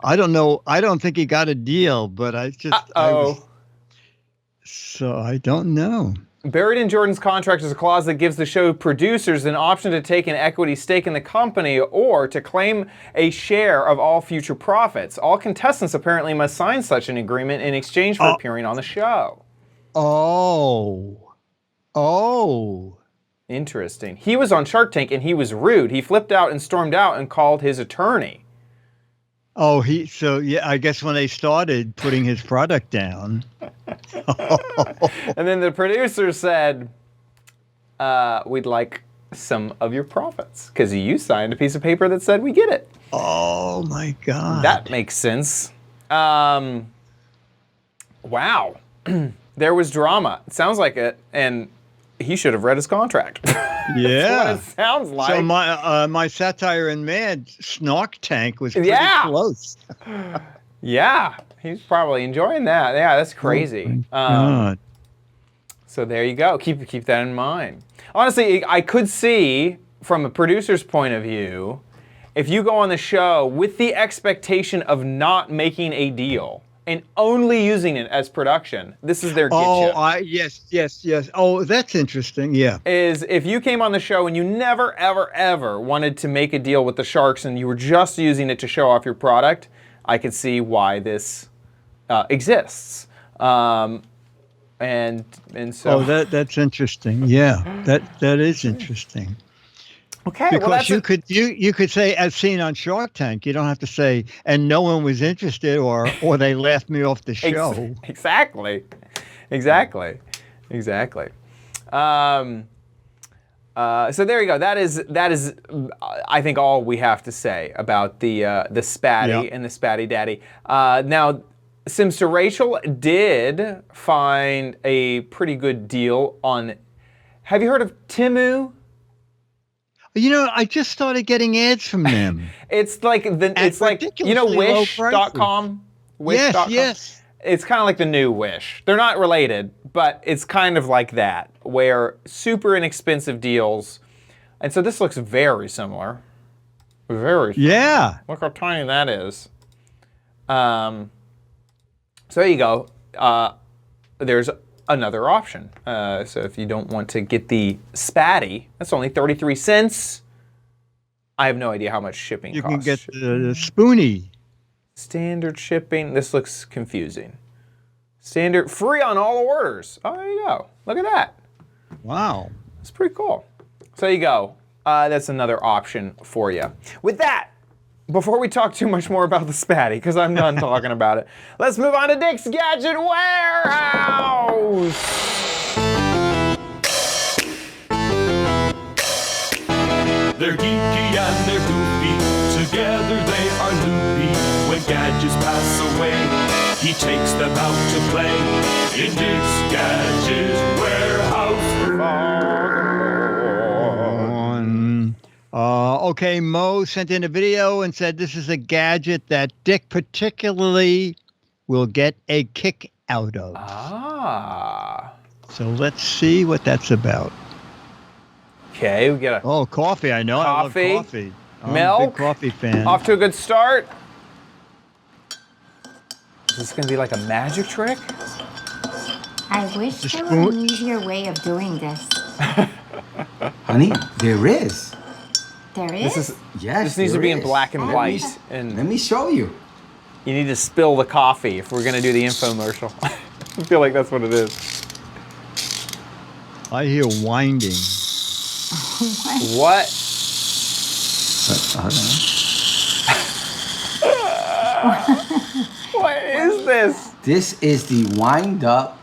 I don't know. I don't think he got a deal, but so I don't know. Buried in Jordan's contract is a clause that gives the show producers an option to take an equity stake in the company or to claim a share of all future profits. All contestants apparently must sign such an agreement in exchange for appearing on the show. Oh. Interesting. He was on Shark Tank and he was rude. He flipped out and stormed out and called his attorney. Oh, I guess when they started putting his product down. And then the producer said, we'd like some of your profits because you signed a piece of paper that said we get it. Oh my God. That makes sense. Wow. There was drama. It sounds like it. And he should have read his contract. Yeah. That's what it sounds like. So my Satire and Mad snark tank was pretty close. Yeah. He's probably enjoying that. Yeah, that's crazy. God. So there you go. Keep that in mind. Honestly, I could see from a producer's point of view, if you go on the show with the expectation of not making a deal and only using it as production, this is their get yes. Oh, that's interesting. Yeah. Is if you came on the show and you never, ever, ever wanted to make a deal with the Sharks and you were just using it to show off your product, I could see why this exists. And so. Oh, that's interesting. Yeah, that is interesting. Okay, because you could say, as seen on Shark Tank, you don't have to say, and no one was interested, or they laughed me off the show. Exactly. So there you go. That is I think all we have to say about the Spatty and the Spatty Daddy. Now, Simster Rachel did find a pretty good deal on. Have you heard of Temu? You know, I just started getting ads from them. It's like Wish.com. Yes. It's kind of like the new Wish. They're not related, but it's kind of like that, where super inexpensive deals. And so this looks very similar. Very similar. Yeah. Look how tiny that is. So there you go. There's another option. So if you don't want to get the Spatty, that's only 33 cents. I have no idea how much shipping costs. You can get the Spoonie. Standard shipping. This looks confusing. Standard, free on all orders. Oh, there you go. Look at that. Wow. That's pretty cool. So there you go. That's another option for you. With that, before we talk too much more about the Spatty, because I'm done talking about it, let's move on to Dick's Gadget Warehouse. They're geeky and they're goofy. Together they are loopy. When gadgets pass away, he takes them out to play in Dick's Gadget Warehouse. Okay, Mo sent in a video and said this is a gadget that Dick particularly will get a kick out of. So let's see what that's about. Okay, we get a coffee. I know. Coffee. I love coffee. I'm Milk. a big coffee fan. Off to a good start. Is this going to be like a magic trick? I wish there were an easier way of doing this. Honey, there is. There is? Yes, this needs to be in black and white. And let me show you. You need to spill the coffee if we're going to do the infomercial. I feel like that's what it is. I hear winding. What? I don't know. What is this? This is the wind up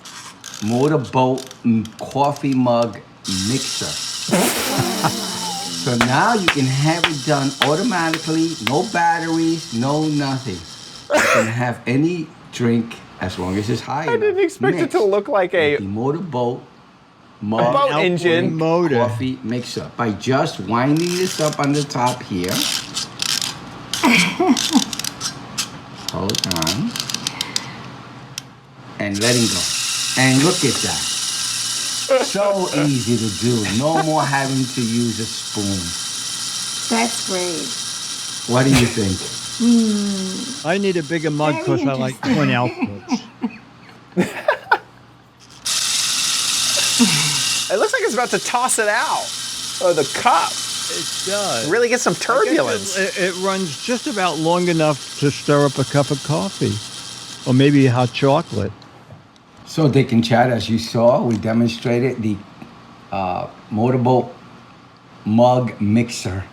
motorboat coffee mug mixer. So now you can have it done automatically, no batteries, no nothing. You can have any drink as long as it's high enough. I didn't expect it to look like a motorboat mug boat engine motor coffee mixer by just winding this up on the top here. Hold on. And letting go. And look at that. So easy to do. No more having to use a spoon. That's great. What do you think? I need a bigger mug because I like twin outputs. It looks like it's about to toss it out. Or the cup. It does. Really get some turbulence. It runs just about long enough to stir up a cup of coffee. Or maybe hot chocolate. So Dick and Chad, as you saw, we demonstrated the motorboat mug mixer.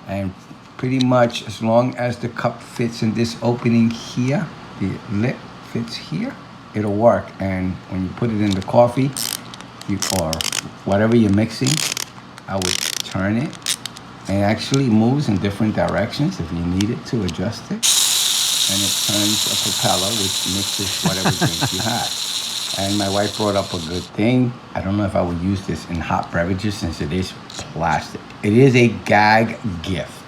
And pretty much as long as the cup fits in this opening here, the lip fits here, it'll work. And when you put it in the coffee, or whatever you're mixing, I would turn it. And it actually moves in different directions if you need it to adjust it. And it turns a propeller, which mixes whatever drink you have. And my wife brought up a good thing. I don't know if I would use this in hot beverages since it is plastic. It is a gag gift.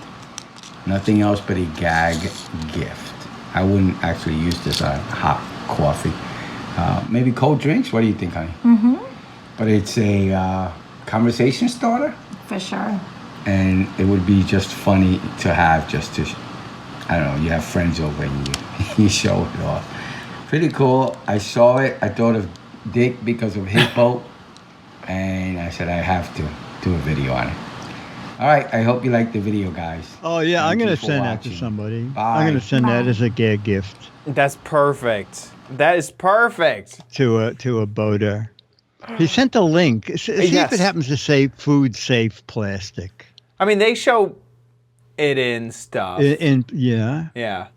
Nothing else but a gag gift. I wouldn't actually use this on hot coffee. Maybe cold drinks? What do you think, honey? Mm-hmm. But it's a conversation starter. For sure. And it would be just funny to have just to, I don't know, you have friends over and you show it off. Pretty cool. I saw it. I thought of Dick because of his boat. And I said I have to do a video on it. All right. I hope you like the video, guys. Oh, yeah. Thank I'm going you to for send that to watching. somebody. Bye. I'm going to send that as a gag gift. That's perfect. That is perfect. To a boater. He sent a link. See if it happens to say food safe plastic. I mean, they show it in stuff. Yeah. Yeah.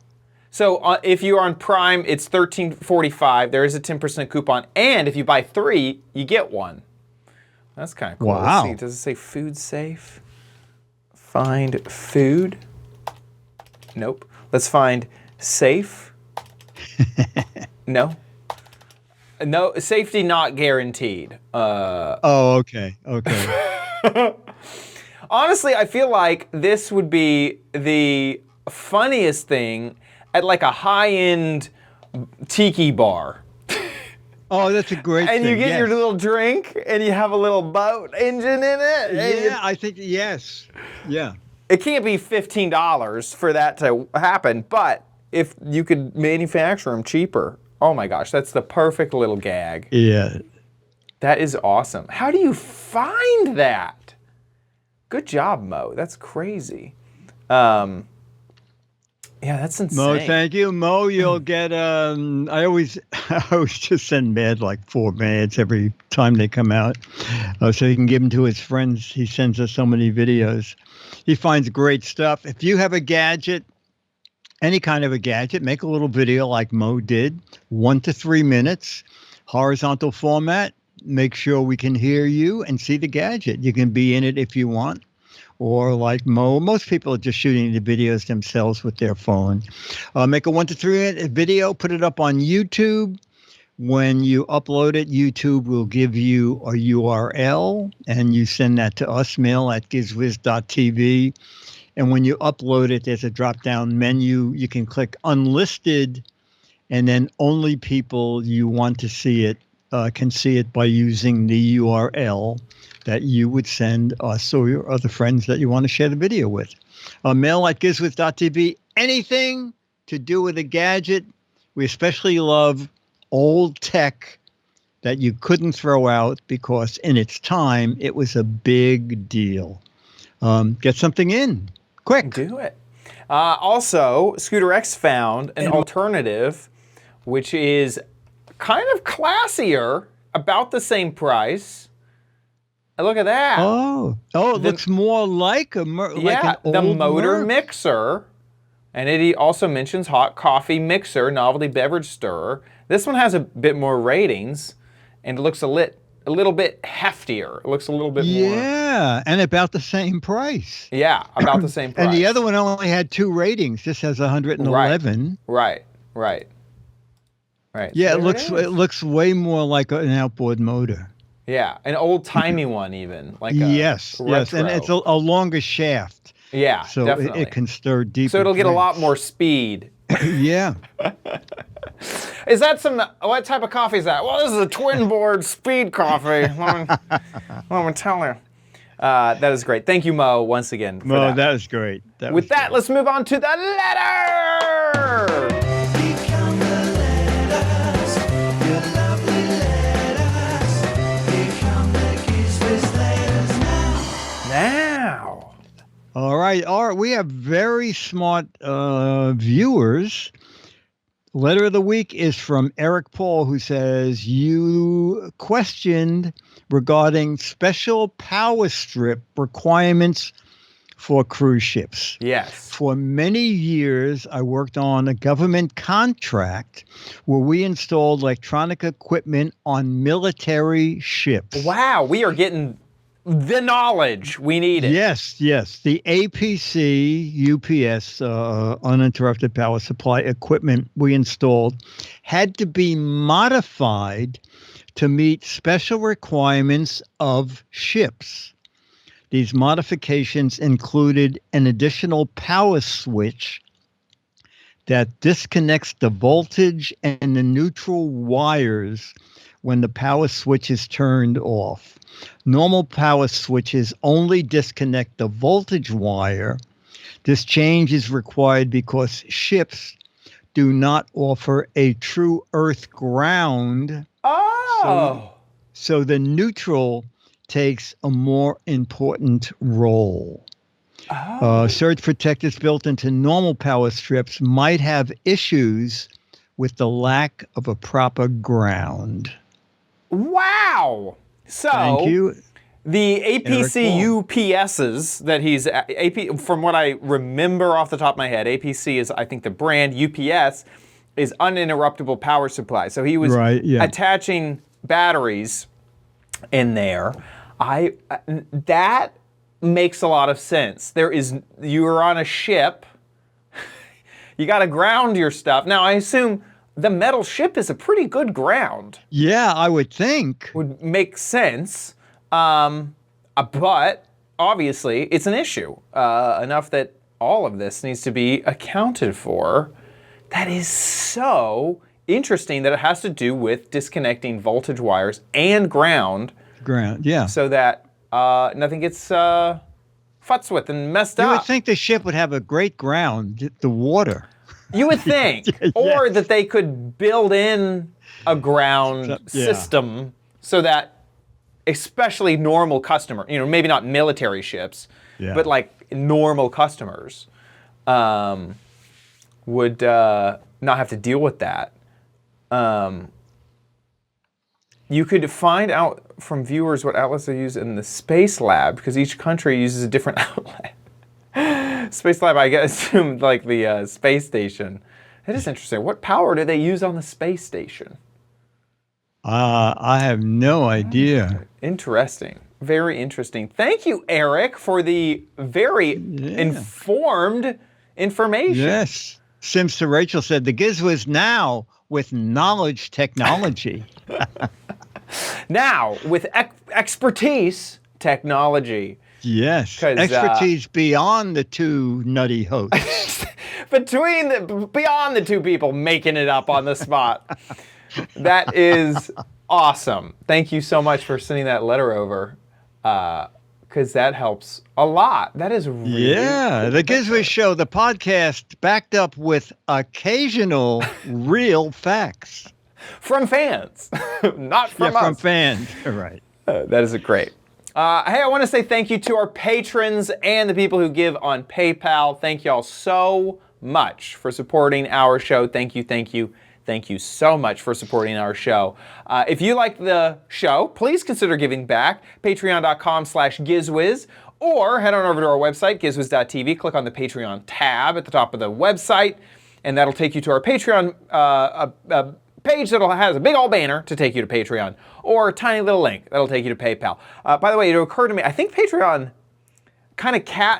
So if you're on Prime, it's $13.45. There is a 10% coupon, and if you buy 3, you get 1. That's kind of cool. Wow. Let's see. Does it say food safe? Find food. Nope. Let's find safe. No. No, safety not guaranteed. Oh, okay. Okay. Honestly, I feel like this would be the funniest thing at like a high-end tiki bar. Oh, that's a great thing. And you get your little drink, and you have a little boat engine in it. Yeah, I think, yes. Yeah. It can't be $15 for that to happen, but if you could manufacture them cheaper, oh my gosh, that's the perfect little gag. Yeah. That is awesome. How do you find that? Good job, Mo. That's crazy. Yeah, that's insane. Mo, thank you. Mo, you'll get, I always just send Mad like 4 Mads every time they come out. So he can give them to his friends. He sends us so many videos. He finds great stuff. If you have a gadget, any kind of a gadget, make a little video like Mo did, 1 to 3 minutes, horizontal format. Make sure we can hear you and see the gadget. You can be in it if you want. Or like Mo, most people are just shooting the videos themselves with their phone. Make a 1 to 3 minute video, put it up on YouTube. When you upload it, YouTube will give you a URL, and you send that to us, mail@gizwiz.tv. And when you upload it, there's a drop-down menu. You can click unlisted, and then only people you want to see it can see it by using the URL that you would send us or your other friends that you want to share the video with. Mail@gizwiz.tv. Anything to do with a gadget. We especially love old tech that you couldn't throw out because in its time, it was a big deal. Get something in. Quick. Do it. Also, Scooter X found an alternative, which is kind of classier, about the same price, Look at that. Oh, it looks more like an the old motor Merc. mixer. And it also mentions hot coffee mixer, novelty beverage stirrer. This one has a bit more ratings, and it looks a little bit heftier. It looks a little bit more. Yeah, and about the same price. Yeah, about the same price. And the other one only had 2 ratings. This has 111. Right. Yeah, So it looks way more like an outboard motor. Yeah, an old-timey one even. Like yes, retro. and it's a longer shaft. Yeah, so definitely. it can stir deeper. So it'll get a lot drinks. more speed. Yeah. Is that what type of coffee is that? Well, this is a twin board speed coffee. Let me tell you. That is great. Thank you, Mo, once again. Mo, that was great. With that, let's move on to the letter. Now. All right. We have very smart viewers. Letter of the week is from Eric Paul, who says, you questioned regarding special power strip requirements for cruise ships. Yes. For many years, I worked on a government contract where we installed electronic equipment on military ships. Wow, we are getting the knowledge we needed. Yes. The APC UPS, uninterrupted power supply equipment we installed had to be modified to meet special requirements of ships. These modifications included an additional power switch that disconnects the voltage and the neutral wires when the power switch is turned off. Normal power switches only disconnect the voltage wire. This change is required because ships do not offer a true earth ground. Oh. So the takes a more important role. Surge protectors built into normal power strips might have issues with the lack of a proper ground. Wow. So thank you. The APC UPSs that he's from what I remember off the top of my head, APC is I think the brand. UPS is uninterruptible power supply. So he was attaching batteries in there. That makes a lot of sense. You're on a ship. You got to ground your stuff. Now I assume the metal ship is a pretty good ground. Yeah, I would think. Would make sense. But obviously it's an issue enough that all of this needs to be accounted for. That is so interesting that it has to do with disconnecting voltage wires and ground. Yeah. So that nothing gets futzed with and messed up. You would think the ship would have a great ground, the water. You would think. Or that they could build in a ground system so that especially normal customer, maybe not military ships, but like normal customers would not have to deal with that. You could find out from viewers what outlets they use in the Space Lab because each country uses a different outlet. Space Lab, I assume, like the space station. It is interesting. What power do they use on the space station? I have no idea. Interesting. Very interesting. Thank you, Eric, for the very informed information. Yes. Sims to Rachel said, the Giz Wiz now with knowledge technology. Now, with expertise technology. Yes, expertise beyond the two nutty hosts. Beyond the two people making it up on the spot. That is awesome. Thank you so much for sending that letter over, because that helps a lot. That is really cool. The Giz Wiz Show, the podcast backed up with occasional real facts. From fans, not from us. From fans, right. That is great. Hey, I want to say thank you to our patrons and the people who give on PayPal. Thank you all so much for supporting our show. Thank you, thank you, Thank you so much for supporting our show. If you like the show, please consider giving back. Patreon.com/Giz Wiz, or head on over to our website, gizwiz.tv. Click on the Patreon tab at the top of the website, and that'll take you to our Patreon page that has a big old banner to take you to Patreon, or a tiny little link that'll take you to PayPal. By the way, it occurred to me, I think Patreon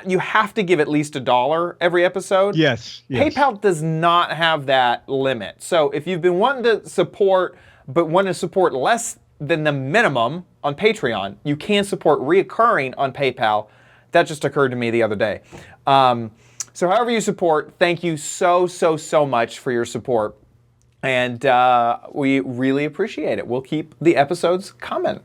you have to give at least $1 every episode. Yes. PayPal does not have that limit. So if you've been wanting to support, but want to support less than the minimum on Patreon, you can support reoccurring on PayPal. That just occurred to me the other day. So however you support, thank you so much for your support. And we really appreciate it. We'll keep the episodes coming.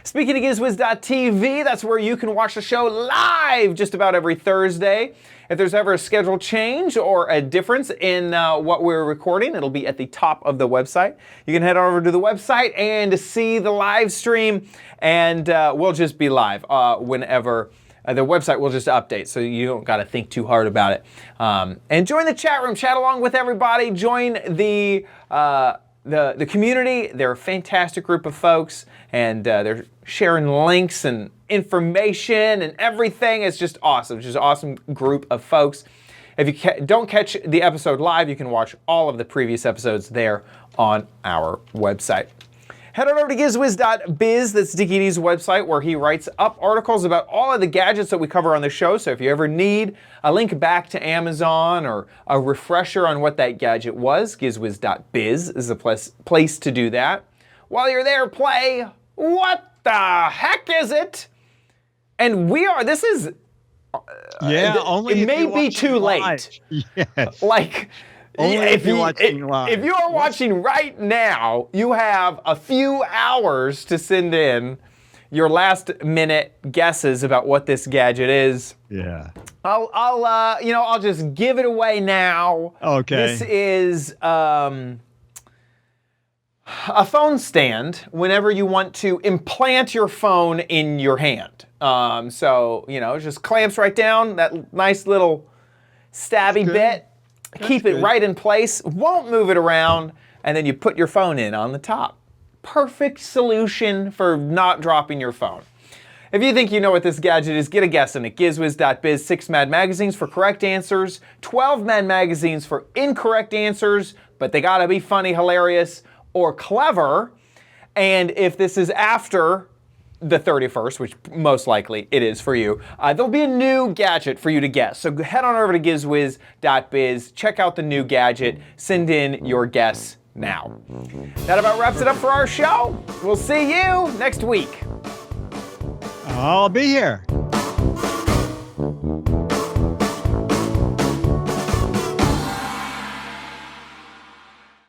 Speaking of GizWiz.tv, that's where you can watch the show live just about every Thursday. If there's ever a schedule change or a difference in what we're recording, it'll be at the top of the website. You can head over to the website and see the live stream, and we'll just be live whenever. The website will just update, so you don't got to think too hard about it. And join the chat room, chat along with everybody. Join the community. They're a fantastic group of folks, and they're sharing links and information and everything. It's just awesome. It's just an awesome group of folks. If you don't catch the episode live, you can watch all of the previous episodes there on our website. Head on over to gizwiz.biz, that's Dickie D's website, where he writes up articles about all of the gadgets that we cover on the show. So if you ever need a link back to Amazon or a refresher on what that gadget was, gizwiz.biz is the place to do that. While you're there, play What the Heck Is It? And this is... only it may be too late. Yes. Like... If you are watching right now, you have a few hours to send in your last minute guesses about what this gadget is. Yeah. I'll just give it away now. Okay. This is a phone stand whenever you want to implant your phone in your hand. It just clamps right down, that nice little stabby bit. Keep it right in place, won't move it around, and then you put your phone in on the top. Perfect solution for not dropping your phone. If you think you know what this gadget is, get a guess on it. GizWiz.biz, 6 Mad Magazines for correct answers, 12 Mad Magazines for incorrect answers, but they gotta be funny, hilarious, or clever. And if this is after the 31st, which most likely it is for you, there'll be a new gadget for you to guess. So head on over to gizwiz.biz, check out the new gadget, send in your guess now. That about wraps it up for our show. We'll see you next week. I'll be here.